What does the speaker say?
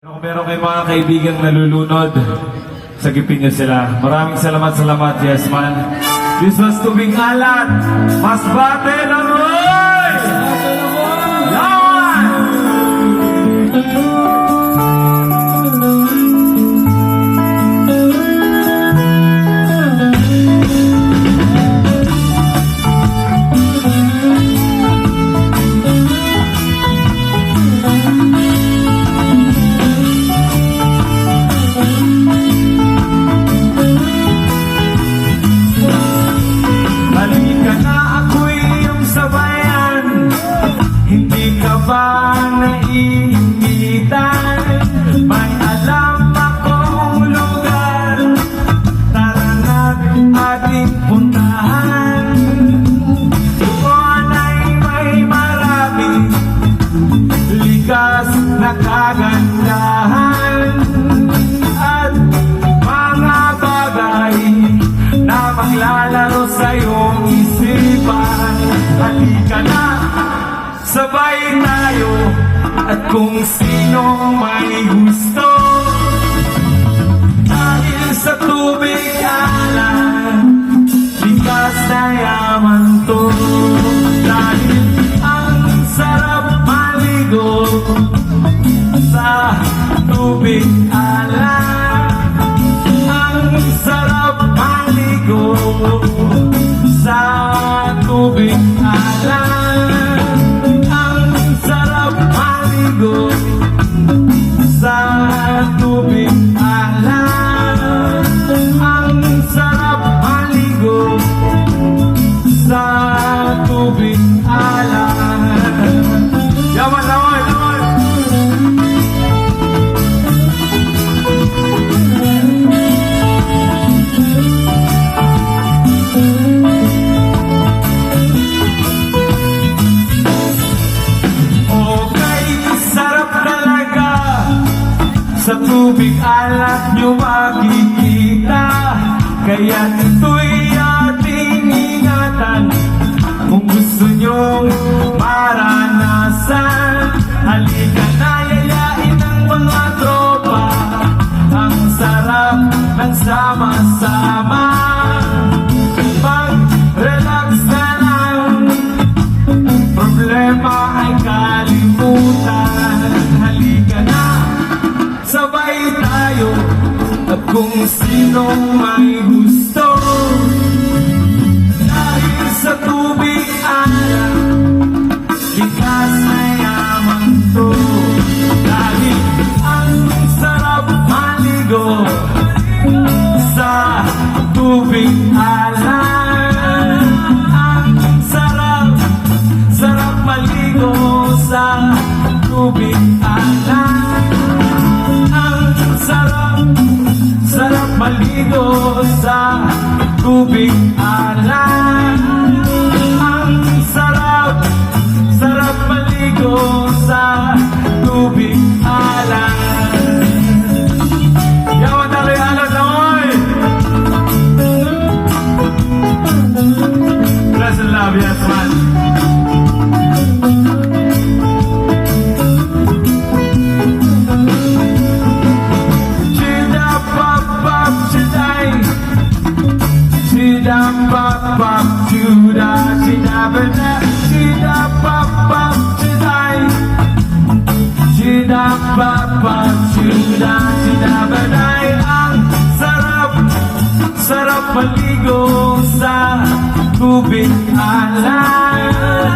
Kung meron kayong mga kaibigang nalulunod, sagipin niyo sila. Maraming salamat, yes man. This was Tubing Alat, Masbate Langoy! Yaman! Naiingitan, may alam akong lugar, tara na't ating puntahan. Doon ay may maraming likas na kagandahan at mga bagay na maglalaro sa iyong isipan. Halika na, sabay tayo, at kung sino may gusto, dahil sa tubig alat, likas na yaman to. Dahil ang sarap maligo sa tubig alat, ang sarap maligo sa tubig alat, sa tubig alat, ang sarap maligo sa tubig alat. Yaman, yaman, yaman. Sa tubig alat nyo makikita, kaya ito'y ating ingatan. Kung gusto nyong maranasan, halika na, yayain ang mga tropa. Ang sarap ng sama-sama, mag-relax na lang, problema ay kalimutan. Halika na, sabay tayo, at kung sinong may gusto, dahil sa tubig alat, likas na yaman to. Dahil ang sarap maligo sa tubig alat, ang sarap maligo sa tubig alat, sarap maligo sa tubig alat, ang sarap maligo sa tubig alat. Yaman na rin alat na oy! Bless and love, yes man. Pop Juda Chidabana Chida Pop Chidai Chida Pop Juda Chidabanay. Ang sarap maligo sa tubig alat,